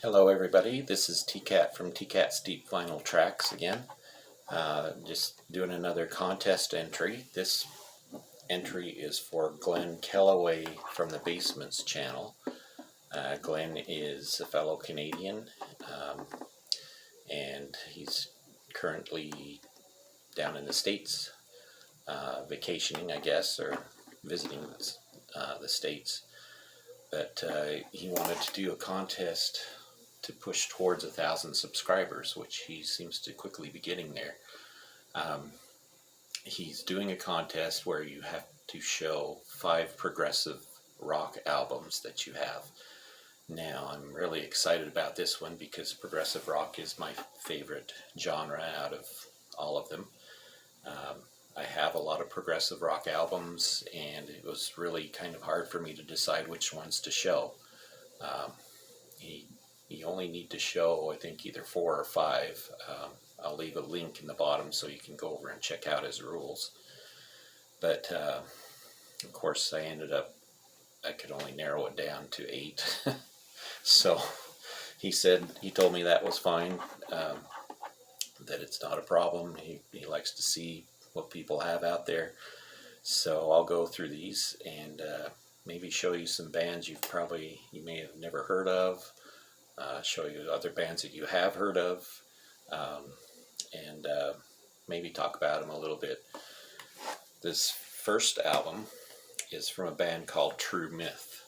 Hello everybody, this is TCAT from TCAT's Deep Vinyl Tracks again. Just doing another contest entry. This entry is for Glen Kellaway from the Basements channel. Glen is a fellow Canadian, and he's currently down in the States, vacationing I guess, or visiting the States. But he wanted to do a contest to push towards 1,000 subscribers, which he seems to quickly be getting there. He's doing a contest where you have to show 5 progressive rock albums that you have. Now, I'm really excited about this one because progressive rock is my favorite genre out of all of them. I have a lot of progressive rock albums, and it was really kind of hard for me to decide which ones to show. You only need to show, I think, either 4 or 5. I'll leave a link in the bottom so you can go over and check out his rules. But, of course, I could only narrow it down to 8. So he told me that was fine, that it's not a problem. He likes to see what people have out there. So I'll go through these and maybe show you some bands you may have never heard of. Show you other bands that you have heard of, and maybe talk about them a little bit. This first album is from a band called True Myth.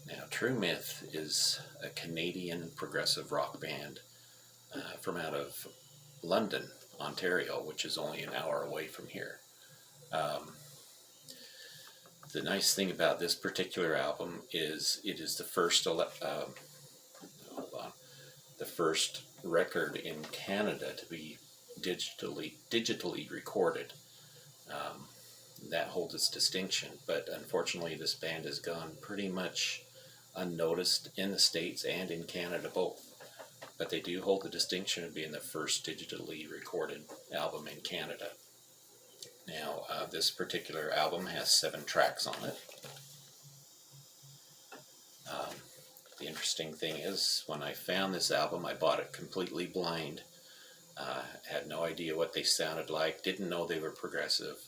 Now, True Myth is a Canadian progressive rock band from out of London, Ontario, which is only an hour away from here. The nice thing about this particular album is it is the first record in Canada to be digitally recorded. That holds its distinction, but unfortunately this band has gone pretty much unnoticed in the States and in Canada both. But they do hold the distinction of being the first digitally recorded album in Canada. Now, this particular album has 7 tracks on it. The interesting thing is, when I found this album, I bought it completely blind. Had no idea what they sounded like, didn't know they were progressive.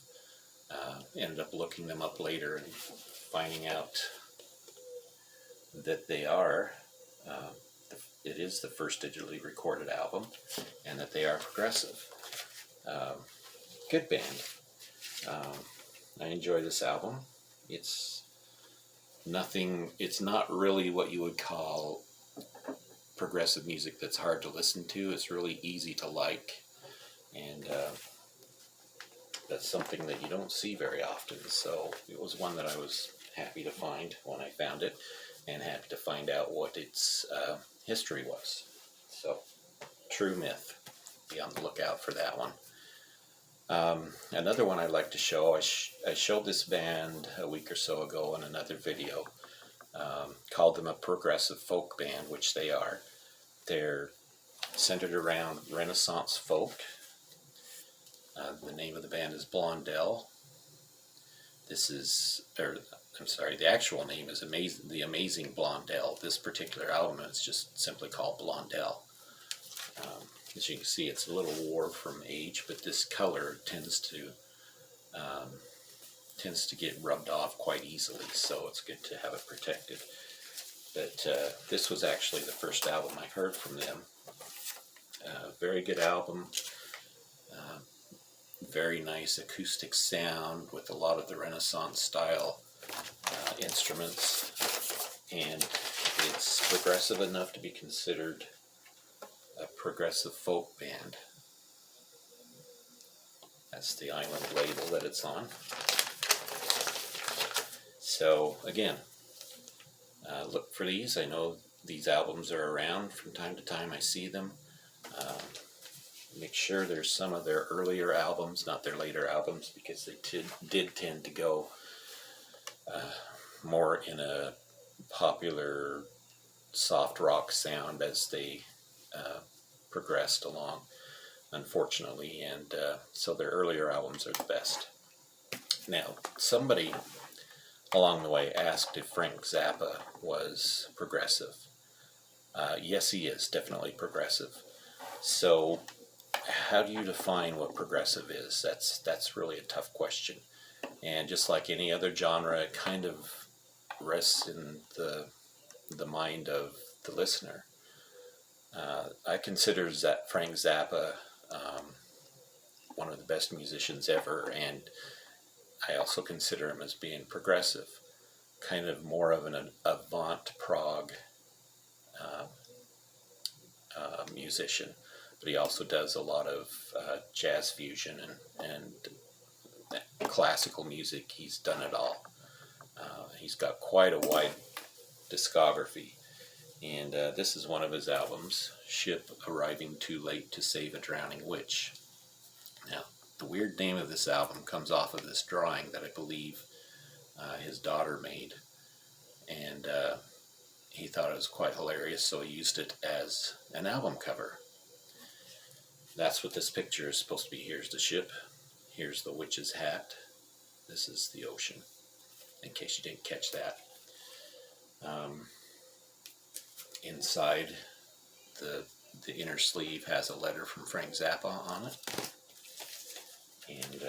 Ended up looking them up later and finding out that they are. It is the first digitally recorded album, and that they are progressive. Good band. I enjoy this album. It's not really what you would call progressive music that's hard to listen to. It's really easy to like, and that's something that you don't see very often. So it was one that I was happy to find when I found it, and happy to find out what its history was. So, True Myth. Be on the lookout for that one. Another one I'd like to show, I showed this band a week or so ago in another video. Called them a progressive folk band, which they are. They're centered around Renaissance folk. The name of the band is Blondell. The actual name is The Amazing Blondell. This particular album is just simply called Blondell. As you can see, it's a little worn from age, but this color tends to get rubbed off quite easily, so it's good to have it protected. But this was actually the first album I heard from them. Very good album. Very nice acoustic sound with a lot of the Renaissance style instruments, and it's progressive enough to be considered a progressive folk band. That's the Island label that it's on. So again, look for these. I know these albums are around from time to time. I see them. Make sure there's some of their earlier albums, not their later albums, because they did tend to go more in a popular soft rock sound as they progressed along, unfortunately, and so their earlier albums are the best. Now, somebody along the way asked if Frank Zappa was progressive. Yes, he is definitely progressive. So, how do you define what progressive is? That's really a tough question. And just like any other genre, it kind of rests in the mind of the listener. I consider Frank Zappa um, one of the best musicians ever, and I also consider him as being progressive, kind of more of an avant prog uh, musician. But he also does a lot of jazz fusion and classical music. He's done it all. He's got quite a wide discography, and this is one of his albums, Ship Arriving Too Late to Save a Drowning Witch. Now, the weird name of this album comes off of this drawing that I believe his daughter made, and he thought it was quite hilarious, so he used it as an album cover. That's what this picture is supposed to be. Here's the ship, here's the witch's hat, this is the ocean, in case you didn't catch that. Inside, the inner sleeve has a letter from Frank Zappa on it, and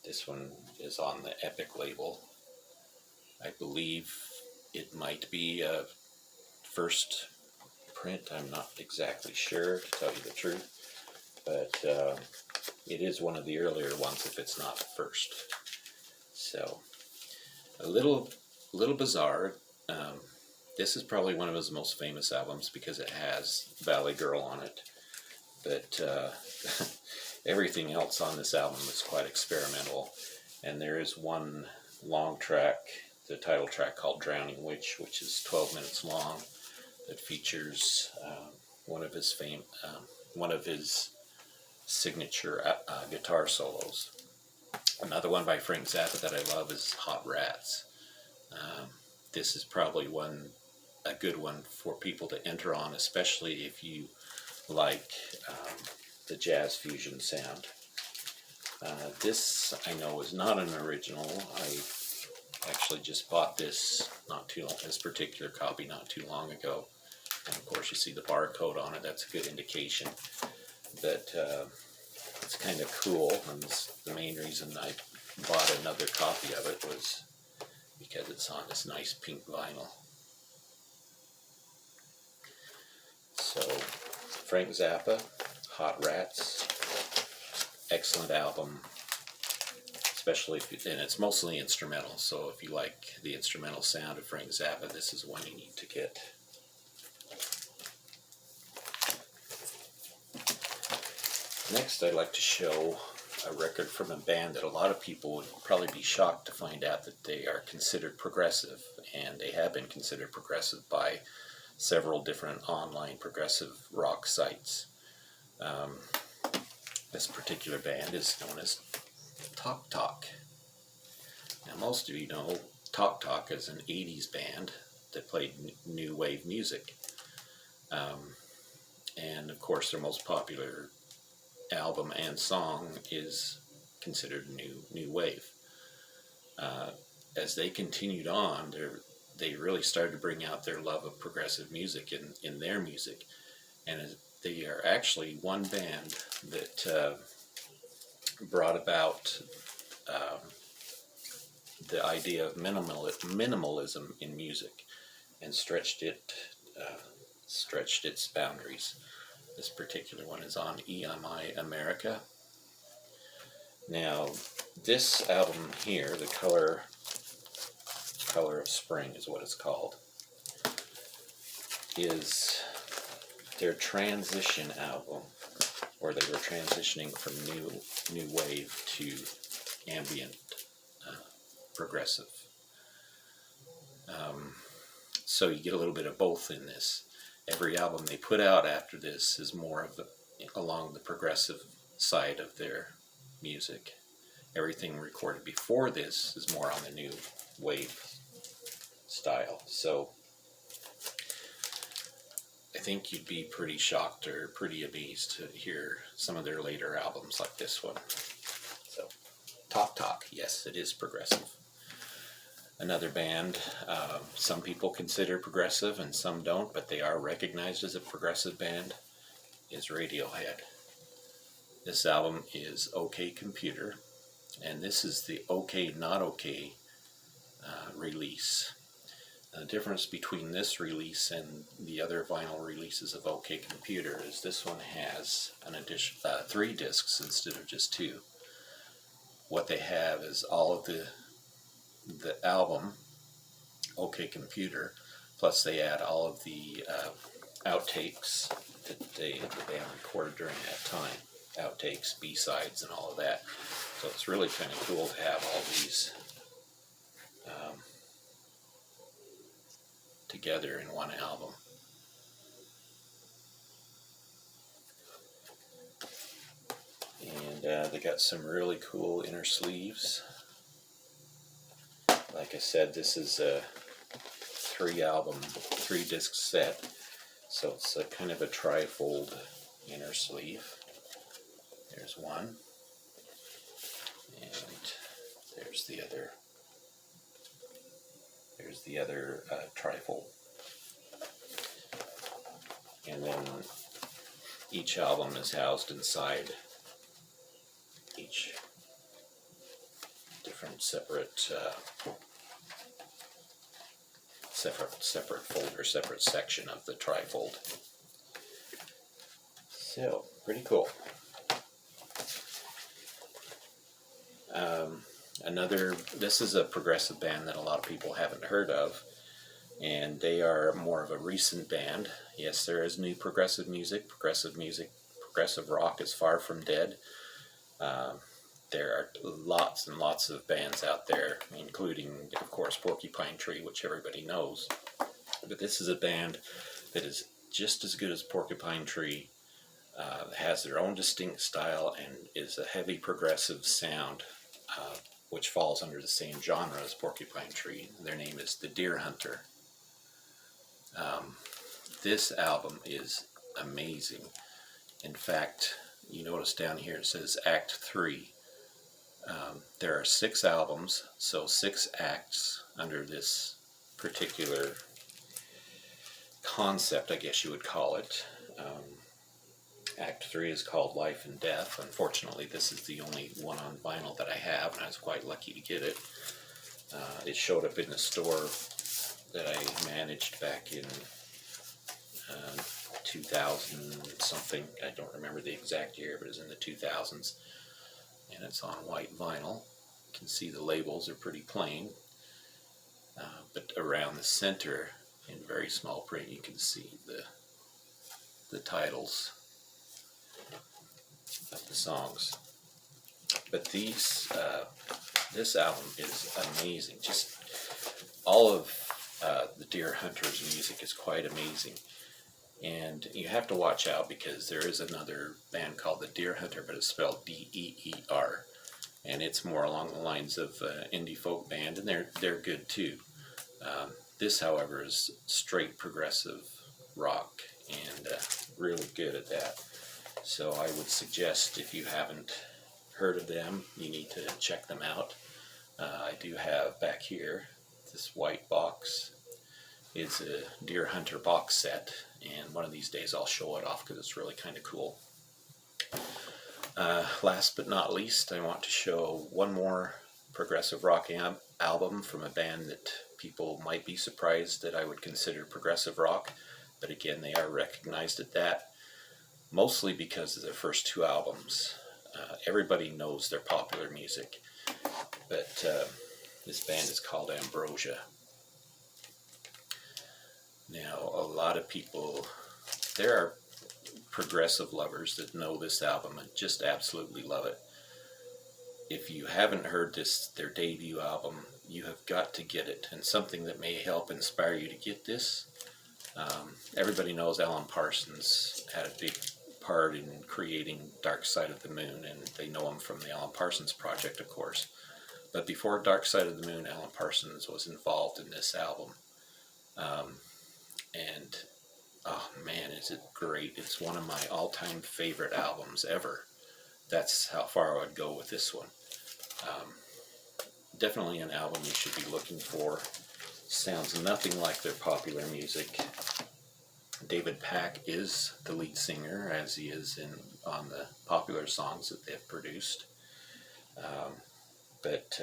this one is on the Epic label. I believe it might be a first print. I'm not exactly sure, to tell you the truth, but it is one of the earlier ones if it's not first. So a little bizarre. This is probably one of his most famous albums because it has Valley Girl on it, but everything else on this album is quite experimental, and there is one long track, the title track called Drowning Witch, which is 12 minutes long, that features one of his signature guitar solos. Another one by Frank Zappa that I love is Hot Rats. This is probably a good one for people to enter on, especially if you like the jazz fusion sound. This, I know, is not an original. I actually just bought this this particular copy not too long ago. And of course you see the barcode on it, that's a good indication that it's kind of cool. And the main reason I bought another copy of it was because it's on this nice pink vinyl. So, Frank Zappa, Hot Rats, excellent album, especially and it's mostly instrumental, so if you like the instrumental sound of Frank Zappa, this is one you need to get. Next, I'd like to show a record from a band that a lot of people would probably be shocked to find out that they are considered progressive, and they have been considered progressive by several different online progressive rock sites. This particular band is known as Talk Talk. Now, most of you know Talk Talk is an 80s band that played new wave music. And of course, their most popular album and song is considered new wave. As they continued on, they really started to bring out their love of progressive music in their music, and they are actually one band that brought about the idea of minimalism in music and stretched its boundaries. This particular one is on EMI America. Now, this album here, the Color of Spring is what it's called, is their transition album, where they were transitioning from new wave to ambient progressive. So you get a little bit of both in this. Every album they put out after this is more along the progressive side of their music. Everything recorded before this is more on the new wave style. So I think you'd be pretty shocked or pretty amazed to hear some of their later albums like this one. So, Talk Talk, yes, it is progressive. Another band some people consider progressive and some don't, but they are recognized as a progressive band, is Radial Head. This album is OK Computer, and this is the OK Not OK release. The difference between this release and the other vinyl releases of OK Computer is this one has an addition, 3 discs instead of just 2. What they have is all of the album, OK Computer, plus they add all of the outtakes that the band recorded during that time. Outtakes, B-sides, and all of that. So it's really kind of cool to have all these together in one album. And they got some really cool inner sleeves. Like I said, this is a 3-disc set, so it's a kind of a tri-fold inner sleeve. There's one, and there's the other. There's the other trifold. And then each album is housed inside each different separate folder, separate section of the trifold. So, pretty cool. This is a progressive band that a lot of people haven't heard of, and they are more of a recent band. Yes, there is new progressive music. Progressive rock is far from dead. There are lots and lots of bands out there, including, of course, Porcupine Tree, which everybody knows. But this is a band that is just as good as Porcupine Tree, has their own distinct style, and is a heavy progressive sound, which falls under the same genre as Porcupine Tree. Their name is The Deer Hunter. This album is amazing. In fact, you notice down here it says Act 3. There are 6 albums, so 6 acts under this particular concept, I guess you would call it. Act 3 is called Life and Death. Unfortunately, this is the only one on vinyl that I have, and I was quite lucky to get it. It showed up in the store that I managed back in 2000 something. I don't remember the exact year, but it was in the 2000s. And it's on white vinyl. You can see the labels are pretty plain. But around the center, in very small print, you can see the titles of the songs. But this album is amazing. Just all of the Deer Hunter's music is quite amazing. And you have to watch out because there is another band called the Deer Hunter, but it's spelled D-E-E-R. And it's more along the lines of indie folk band, and they're good too. This, however, is straight progressive rock, and really good at that. So I would suggest, if you haven't heard of them, you need to check them out. I do have back here, this white box is a Deer Hunter box set, and one of these days I'll show it off because it's really kind of cool. Last but not least, I want to show one more progressive rock album from a band that people might be surprised that I would consider progressive rock, but again, they are recognized at that, mostly because of their first 2 albums. Everybody knows their popular music, but this band is called Ambrosia. Now, a lot of people, there are progressive lovers that know this album and just absolutely love it. If you haven't heard their debut album, you have got to get it, and something that may help inspire you to get this. Everybody knows Alan Parsons had a big part in creating Dark Side of the Moon, and they know him from the Alan Parsons Project, of course. But before Dark Side of the Moon, Alan Parsons was involved in this album. And oh man, is it great. It's one of my all-time favorite albums ever. That's how far I would go with this one. definitely an album you should be looking for. Sounds nothing like their popular music. David Pack is the lead singer, as he is on the popular songs that they've produced. But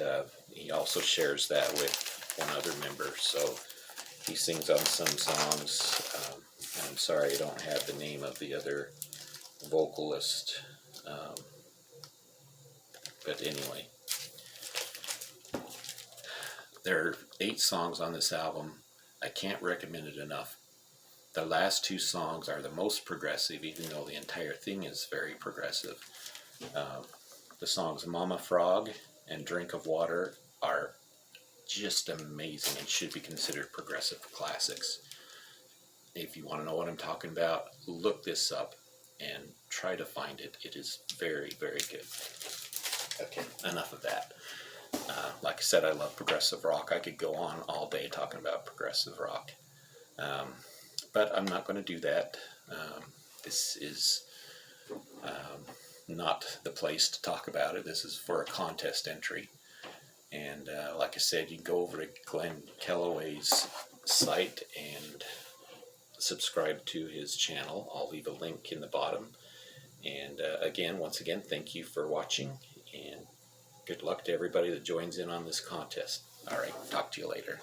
he also shares that with one other member, so he sings on some songs. I'm sorry I don't have the name of the other vocalist, but anyway. There are 8 songs on this album. I can't recommend it enough. The last 2 songs are the most progressive, even though the entire thing is very progressive. The songs Mama Frog and Drink of Water are just amazing and should be considered progressive classics. If you want to know what I'm talking about, look this up and try to find it. It is very, very good. Okay, enough of that. Like I said, I love progressive rock. I could go on all day talking about progressive rock. But I'm not going to do that. This is not the place to talk about it. This is for a contest entry. And like I said, you can go over to Glen Kellaway's site and subscribe to his channel. I'll leave a link in the bottom. And once again, thank you for watching, and good luck to everybody that joins in on this contest. All right, talk to you later.